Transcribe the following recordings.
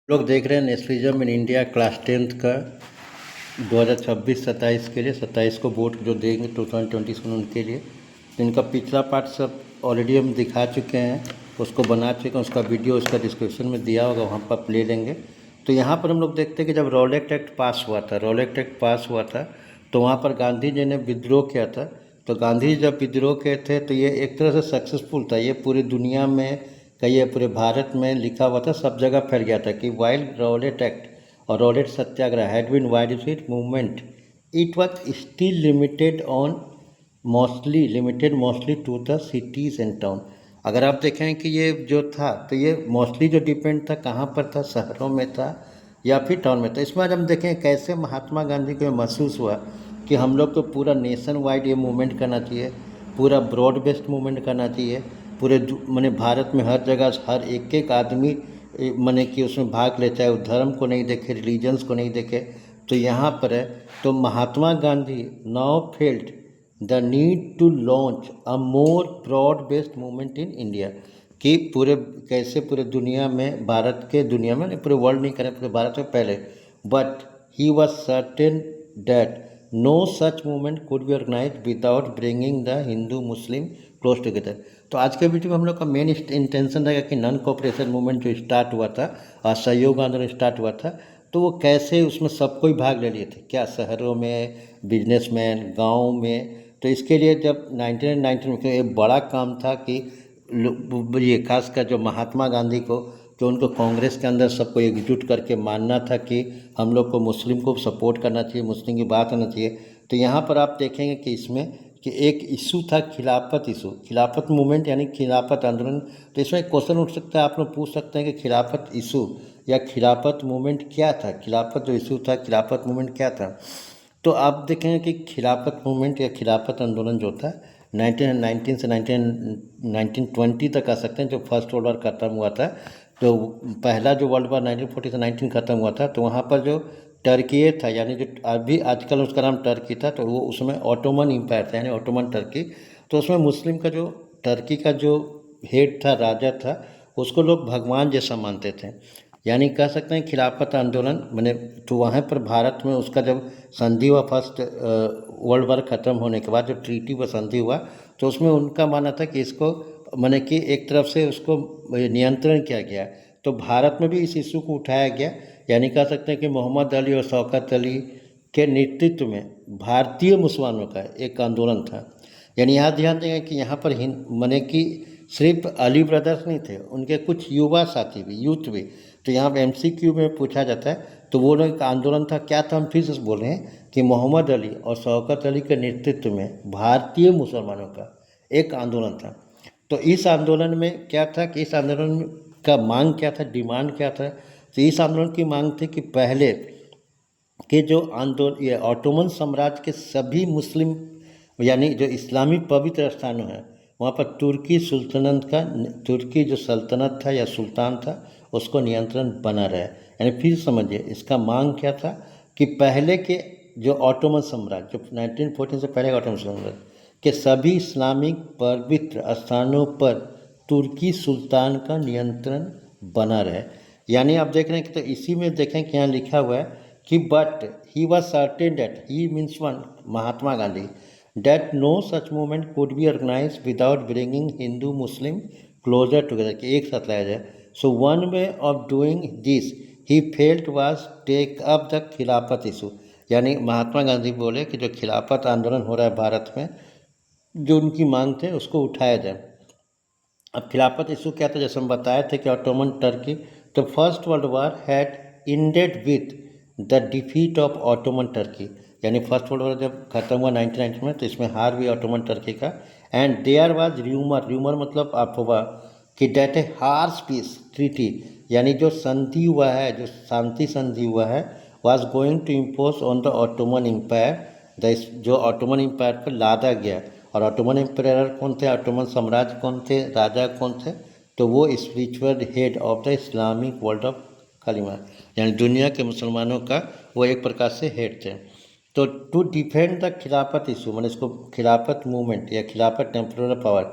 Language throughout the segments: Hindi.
लोग देख रहे हैं nationalism in India class 10th का 2026-27 के लिए 27 को वोट जो देंगे 2027 उनके लिए। तो इनका पिछला पार्ट सब ऑलरेडी हम दिखा चुके हैं, उसको बना चुके हैं, उसका वीडियो उसका डिस्क्रिप्शन में दिया होगा, वहाँ पर आप ले लेंगे। तो यहाँ पर हम लोग देखते हैं कि जब रॉलेट एक्ट पास हुआ था तो वहाँ पर गांधी जी ने विद्रोह किया था। तो गांधी जी जब विद्रोह किए थे तो ये एक तरह से सक्सेसफुल था, ये पूरी दुनिया में कहिए पूरे भारत में लिखा हुआ था, सब जगह फैल गया था कि वाइल रॉलेट एक्ट और Rowlatt Satyagraha had been wide movement, it was still limited mostly to the cities and town. अगर आप देखें कि ये जो था तो ये मोस्टली जो डिपेंड था कहाँ पर था, शहरों में था या फिर टाउन में था। इसमें आज हम देखें कैसे महात्मा गांधी को महसूस हुआ कि हम लोग को पूरा नेशन वाइड ये मूवमेंट करना चाहिए, पूरा ब्रॉड बेस्ड मूवमेंट करना चाहिए, पूरे माने भारत में हर जगह हर एक आदमी माने कि उसमें भाग ले, चाहे वो धर्म को नहीं देखे, रिलीजन्स को नहीं देखे। तो यहाँ पर है तो Mahatma Gandhi now felt the need to launch a more broad based movement in India, कि पूरे कैसे पूरे दुनिया में, भारत के दुनिया में नहीं, पूरे वर्ल्ड नहीं करें, पूरे भारत में पहले। But he was certain that no such movement could be organise without bringing the Hindu Muslim close together. तो आज के वीडियो में हम लोग का मेन इंटेंशन रहेगा कि नॉन कोऑपरेशन मूवमेंट जो स्टार्ट हुआ था, असहयोग आंदोलन स्टार्ट हुआ था, तो वो कैसे उसमें सब कोई भाग ले लिए थे, क्या शहरों में, बिजनेसमैन, गाँव में। तो इसके लिए जब 1919 में एक बड़ा काम था कि ये खासकर जो महात्मा गांधी को, जो उनको कांग्रेस के अंदर सबको एकजुट करके मानना था कि हम लोग को मुस्लिम को सपोर्ट करना चाहिए, मुस्लिम की बात होना चाहिए। तो यहाँ पर आप देखेंगे कि इसमें कि एक इशू था खिलाफत इशू, खिलाफत मूवमेंट यानी खिलाफत आंदोलन। तो इसमें एक क्वेश्चन उठ सकता है, आप लोग पूछ सकते हैं कि खिलाफत इशू या खिलाफत मूवमेंट क्या था, खिलाफत जो इशू था, खिलाफत मूवमेंट क्या था। तो आप देखेंगे कि खिलाफत मूवमेंट या खिलाफत आंदोलन जो था 1919 से 1920 तक आ सकते हैं, जो फर्स्ट वर्ल्ड वार ख़त्म हुआ था। तो पहला जो वर्ल्ड वार 1940 से 19 ख़त्म हुआ था, तो वहाँ पर जो टर्की था, यानी जो अभी आजकल उसका नाम टर्की था, तो वो उसमें ऑटोमन एम्पायर था, यानी ऑटोमन टर्की। तो उसमें मुस्लिम का जो टर्की का जो हेड था, राजा था, उसको लोग भगवान जैसा मानते थे। यानी कह सकते हैं खिलाफत आंदोलन मैंने, तो वहाँ पर भारत में उसका जब संधि हुआ, फर्स्ट वर्ल्ड वार ख़त्म होने के बाद जो ट्रीटी व संधि हुआ, तो उसमें उनका मानना था कि इसको मैंने कि एक तरफ से उसको नियंत्रण किया गया। तो भारत में भी इस इशू को उठाया गया, यानी कह सकते हैं कि मोहम्मद अली और शौकत अली के नेतृत्व में भारतीय मुसलमानों का एक आंदोलन था। यानी यहाँ ध्यान देंगे कि यहाँ पर माने कि सिर्फ अली ब्रदर्स नहीं थे, उनके कुछ युवा साथी भी, यूथ भी। तो यहाँ पर MCQ में पूछा जाता है, तो वो लोग का आंदोलन था क्या था, हम फिर से बोल रहे हैं कि मोहम्मद अली और शौकत अली के नेतृत्व में भारतीय मुसलमानों का एक आंदोलन था। तो इस आंदोलन में क्या था कि इस आंदोलन का मांग क्या था, डिमांड क्या था। तो इस आंदोलन की मांग थी कि पहले के जो आंदोलन, ये ऑटोमन साम्राज्य के सभी मुस्लिम यानी जो इस्लामी पवित्र स्थानों हैं, वहाँ पर तुर्की जो सल्तनत था या सुल्तान था, उसको नियंत्रण बना रहे। यानी फिर समझिए इसका मांग क्या था कि पहले के जो ऑटोमन साम्राज्य, जो 1914 से पहले ऑटोमन साम्राज्य के सभी इस्लामिक पवित्र स्थानों पर तुर्की सुल्तान का नियंत्रण बना रहे। यानी आप देख रहे हैं कि तो इसी में देखें कि यहाँ लिखा हुआ है कि but he was certain that, he means one Mahatma Gandhi, that no such movement could be organized without bringing Hindu Muslim closer together, कि एक साथ लाया जाए। So one way of doing this he felt was take up the खिलाफत इशू। यानी महात्मा गांधी बोले कि जो खिलाफत आंदोलन हो रहा है भारत में, जो उनकी मांग थे उसको उठाया जाए। अब खिलाफत इशू क्या था, जैसे हम बताए थे कि ऑटोमन टर्की, तो first world war had ended with the defeat of Ottoman Turkey. यानी फर्स्ट वर्ल्ड वार जब खत्म हुआ 1919 में, तो इसमें हार हुई ऑटोमन टर्की का। एंड देयर वाज र्यूमर मतलब अफवाह कि डेट ए हार्श पीस ट्रीटी, यानी जो संधि हुआ है, जो शांति संधि हुआ है, was going to impose on the Ottoman Empire, जो ऑटोमन एम्पायर पर लादा गया। और ऑटोमन एम्पायर कौन थे, ऑटोमन साम्राज्य कौन थे, राजा कौन थे, तो वो spiritual head of the Islamic world of कलिमा, यानी दुनिया के मुसलमानों का वो एक प्रकार से हेड थे। तो टू डिफेंड द खिलाफत इशू, मैंने इसको खिलाफत मूवमेंट या खिलाफत टेम्पोरल पावर,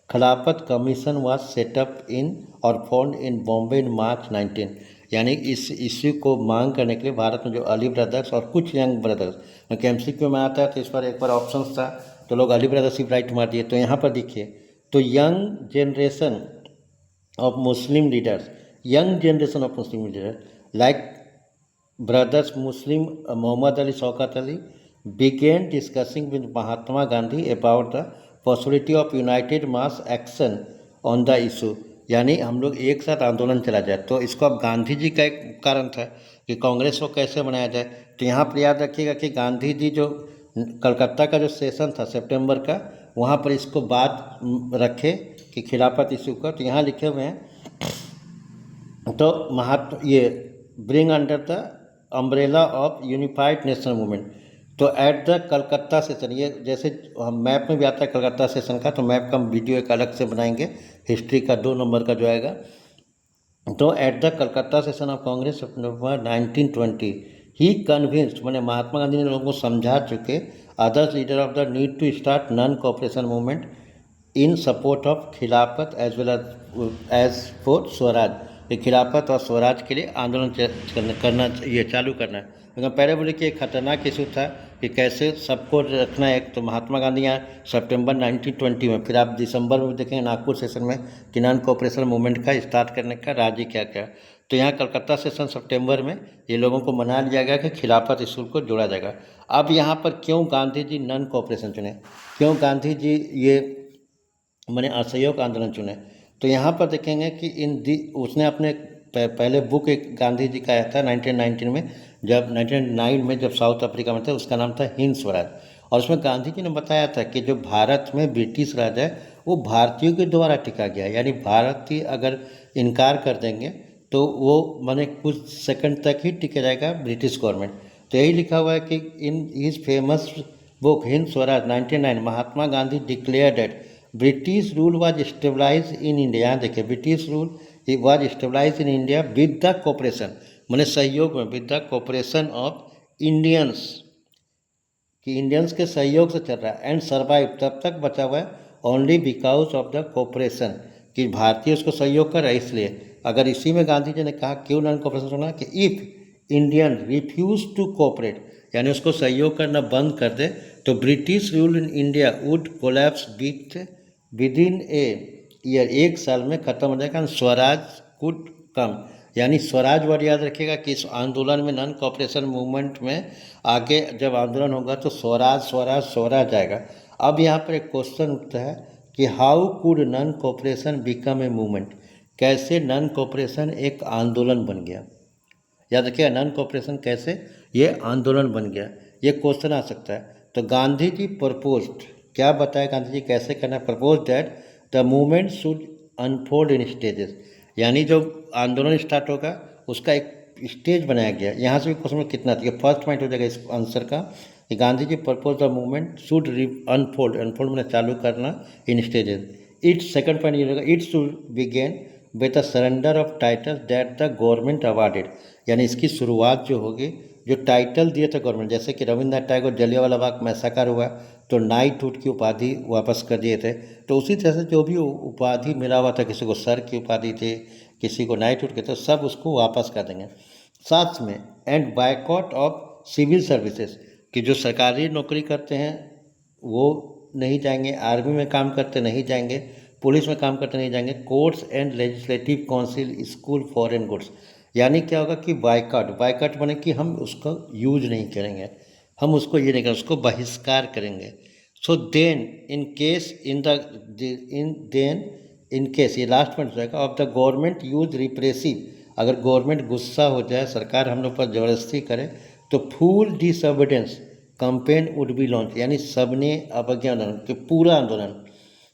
खिलाफत कमीशन वाज सेटअप इन और फाउंड इन बॉम्बे इन मार्च 19। यानी इस इश्यू को मांग करने के लिए भारत में जो अली ब्रदर्स और कुछ यंग ब्रदर्स, क्योंकि MCQ में आता है तो इस पर एक बार ऑप्शंस था तो लोग अली ब्रदर्स ही राइट मार दिए। तो यहाँ पर देखिए, तो young generation of Muslim leaders, young generation of Muslim leaders like brothers Muslim Muhammad Ali Shaukat Ali began discussing with Mahatma Gandhi about the possibility of united mass action on the issue। यानी हम लोग एक साथ आंदोलन चला जाए। तो इसको अब गांधी जी का एक कारण था कि कांग्रेस को कैसे बनाया जाए। तो यहाँ पर याद रखिएगा कि गांधी जी जो कलकत्ता का जो सेशन था सितंबर का, वहाँ पर इसको बात रखे कि खिलाफत इशू का। तो यहाँ लिखे हुए हैं, तो ये bring under the umbrella of unified national movement. तो एट द कलकत्ता सेशन, ये जैसे हम मैप में भी आता है कलकत्ता सेशन का, तो मैप का हम वीडियो एक अलग से बनाएंगे, हिस्ट्री का 2 नंबर का जो आएगा। तो at the Calcutta session of Congress September 1920 ही कन्विंस्ड, मैंने महात्मा गांधी ने लोगों को समझा चुके others leader of the need to start non cooperation movement in support of Khilafat as well as for Swaraj. ये खिलाफत और स्वराज के लिए आंदोलन करना ये चालू करना है। लेकिन पहले बोले कि एक खतरनाक इशू था कि कैसे सबको रखना है। तो महात्मा गांधी यहाँ सितंबर 1920 में, फिर आप दिसंबर में देखेंगे नागपुर सेशन में कि नॉन कोऑपरेशन मूवमेंट का स्टार्ट करने का राज्य क्या क्या। तो यहाँ कलकत्ता सेशन सितंबर में ये लोगों को मना लिया गया कि खिलाफत इशू को जोड़ा जाएगा। अब यहाँ पर क्यों गांधी जी नॉन कोऑपरेशन चुने, क्यों गांधी जी ये मैंने असहयोग आंदोलन चुने। तो यहाँ पर देखेंगे कि उसने अपने पहले बुक एक गांधी जी का आया था 1919 में, जब 1909 में जब साउथ अफ्रीका में थे, उसका नाम था हिंद स्वराज। और उसमें गांधी जी ने बताया था कि जो भारत में ब्रिटिश राज है वो भारतीयों के द्वारा टिका गया है, यानी भारतीय अगर इनकार कर देंगे तो वो माने कुछ सेकंड तक ही टिके रहेगा ब्रिटिश गवर्नमेंट। तो यही लिखा हुआ है कि in his famous book Hind Swaraj 1909 Mahatma Gandhi declare that British rule was stabilize in India. देखिए, British rule was stabilize in India with the cooperation, मैंने सहयोग में, with the cooperation of Indians, कि इंडियंस के सहयोग से चल रहा है। एंड सर्वाइव, तब तक बचा हुआ है only because of the cooperation, कि भारतीय उसको सहयोग कर रहा है इसलिए। अगर इसी में गांधी जी ने कहा क्यों नॉन कोऑपरेशन होना, कि if Indian refuse to cooperate, यानी उसको सहयोग करना बंद कर दे, तो British rule in India would collapse within a year, 1 साल में खत्म हो जाएगा। स्वराज कुड कम, यानी स्वराज वर्ड याद रखिएगा कि इस आंदोलन में नॉन कोऑपरेशन मूवमेंट में आगे जब आंदोलन होगा तो स्वराज स्वराज स्वराज आएगा। अब यहाँ पर एक क्वेश्चन उठता है कि how could non cooperation become a movement, कैसे नॉन कोऑपरेशन एक आंदोलन बन गया। याद रखिएगा, नॉन कोऑपरेशन कैसे ये आंदोलन बन गया, ये क्वेश्चन आ सकता है। तो गांधी जी प्रपोज्ड, क्या बताया गांधी जी कैसे करना है, propose that the movement should unfold in stages, यानी जो आंदोलन स्टार्ट होगा उसका एक स्टेज बनाया गया। यहाँ से भी क्वेश्चन कितना था, फर्स्ट पॉइंट हो जाएगा इस आंसर का कि Gandhi ji propose the movement should unfold, unfold मैंने चालू करना in stages. It's second point ये होगा, it should begin with the surrender of title that the government awarded, यानी इसकी शुरुआत जो होगी जो टाइटल दिए थे गवर्नमेंट, जैसे कि रविंद्रनाथ टैगोर जलियांवाला बाग मैसाकर हुआ तो नाइटहुड की उपाधि वापस कर दिए थे। तो उसी तरह से जो भी उपाधि मिला हुआ था, किसी को सर की उपाधि थी, किसी को नाइटहुड के, तो सब उसको वापस कर देंगे। साथ में and boycott of civil services, कि जो सरकारी नौकरी करते हैं वो नहीं जाएंगे, आर्मी में काम करते नहीं जाएंगे, पुलिस में काम करते नहीं जाएंगे, courts and legislative council, school, foreign goods, यानी क्या होगा कि बायकॉट, बायकॉट बने कि हम उसका यूज नहीं करेंगे, हम उसको ये नहीं करेंगे, उसको बहिष्कार करेंगे। So then in case in case ये लास्ट पॉइंट जाएगा of the government use repressive, अगर गवर्नमेंट गुस्सा हो जाए, सरकार हम लोग पर जबरदस्ती करे, तो full disobedience campaign would be launch, यानी सबने अवज्ञा आंदोलन के पूरा आंदोलन।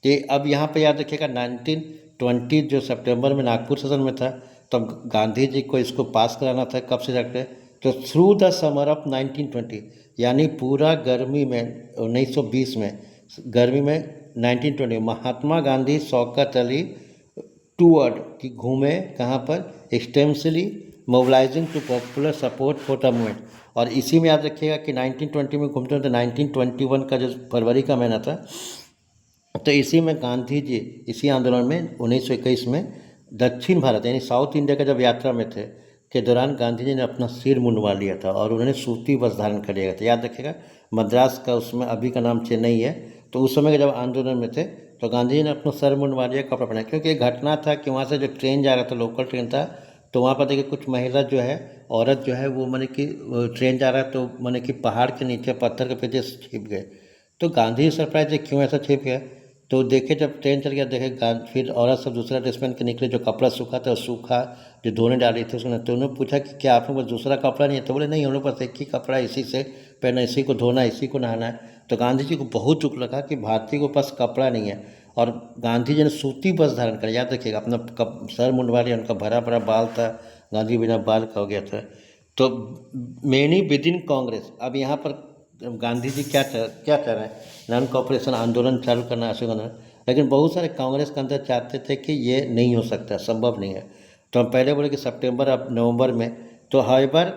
तो अब यहाँ पे याद रखिएगा 1920 जो सितंबर में नागपुर सेशन में था, तब तो गांधी जी को इसको पास कराना था, कब से जाकर, तो थ्रू द समर ऑफ 1920, यानी पूरा गर्मी में 1920 में, गर्मी में 1920 महात्मा गांधी शौकत अली टूअर्ड कि घूमे कहाँ पर, extensively mobilising to popular support for the movement. और इसी में याद रखिएगा कि 1920 में घूमते हैं तो 1921 का जो फरवरी का महीना था, तो इसी में गांधी जी इसी आंदोलन में 1921 में दक्षिण भारत यानी साउथ इंडिया का जब यात्रा में थे, के दौरान गांधी जी ने अपना सिर मुंडवा लिया था और उन्होंने सूती वस्त्र धारण कर लिया था। याद रखिएगा, मद्रास का उसमें अभी का नाम चेन्नई है। तो उस समय के जब आंदोलन में थे तो गांधी जी ने अपना सर मुंडवा लिया, कपड़ा पहना, क्योंकि एक घटना था कि वहाँ से जो ट्रेन जा रहा था, लोकल ट्रेन था, तो वहाँ पर देखिए कुछ महिला जो है, औरत जो है वो मैंने कि ट्रेन जा रहा है तो मैंने कि पहाड़ के नीचे पत्थर के पीछे छिप गए। तो गांधी सरप्राइज है क्यों ऐसा छिप गया। तो देखे जब ट्रेन चल गया, देखे फिर औरत सब दूसरा ड्रेस पहन के निकले, जो कपड़ा सूखा था सूखा जो धोने डाली थी उसने, तो उन्होंने पूछा कि क्या आप लोग पास दूसरा कपड़ा नहीं है। तो बोले नहीं, हम लोग पास एक ही कपड़ा है, इसी से पहना, इसी को धोना, इसी को नहाना है। तो गांधी जी को बहुत दुख लगा कि भारतीय के पास कपड़ा नहीं है, और गांधी जी ने सूती वस्त्र धारण कर, याद रखिएगा, अपना सर मुंडवा लिया, उनका भरा भरा बाल था, गांधी बिना बाल का हो गया था। तो मेनी विद इन कांग्रेस, अब यहाँ पर गांधी जी क्या चाह रहे हैं, नॉन कॉपरेशन आंदोलन चालू करना, अशोक आंदोलन, लेकिन बहुत सारे कांग्रेस के अंदर चाहते थे कि ये नहीं हो सकता, संभव नहीं है। तो हम पहले बोले कि सितंबर अब नवंबर में, तो however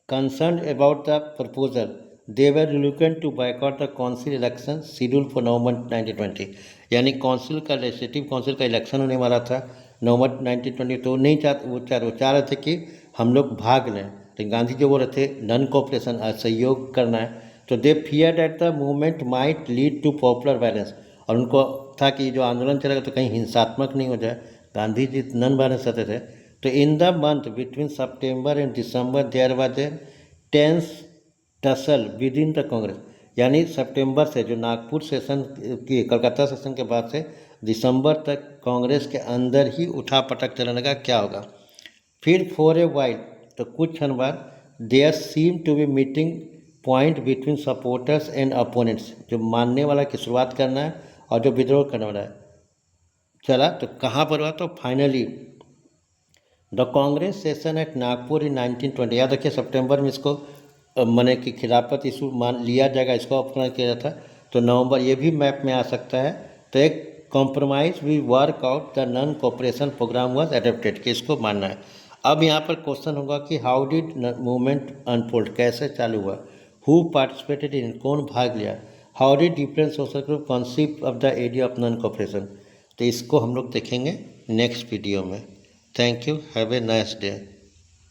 concern about the proposal they were reluctant to boycott the council election schedule for November 1920, यानी काउंसिल का, लेजिस्लेटिव काउंसिल का इलेक्शन होने वाला था नवंबर 1920, तो नहीं चाहते, वो चाह रहे थे कि हम लोग भाग लें। लेकिन गांधी जो बोल रहे थे नॉन कॉपरेशन, असहयोग करना है, तो they fear that the movement might lead to popular violence, और उनको था कि जो आंदोलन चलेगा तो कहीं हिंसात्मक नहीं हो जाए। गांधी जी नॉन वायलेंस चाहते थे। तो in the month between September and December there was a tense tussle within the Congress, यानी सितंबर से, जो नागपुर सेशन की कलकत्ता सेशन के बाद से दिसंबर तक कांग्रेस के अंदर ही उठा पटक चलने लगा, क्या होगा। फिर फॉर ए वाइल, तो कुछ क्षण बाद, there seem to be meeting point between supporters and opponents, जो मानने वाला की शुरुआत करना है और जो विद्रोह करने वाला है, चला। तो कहाँ पर हुआ, तो finally the Congress session at Nagpur in 1920, याद रखिए सितंबर में इसको मने कि खिलाफत इशू मान लिया जाएगा, इसको अपना किया जाता है। तो नवंबर ये भी मैप में आ सकता है। तो एक compromise we work out the non cooperation programme was adapted, कि इसको मानना है। अब यहाँ पर क्वेश्चन होगा कि हाउ डिड मूवमेंट अनफोल्ड, कैसे चालू हुआ, हु पार्टिसिपेटेड इन, कौन भाग लिया, how did different social group concept of the idea of non cooperation. तो इसको हम लोग देखेंगे नेक्स्ट वीडियो में। Thank you, have a nice day.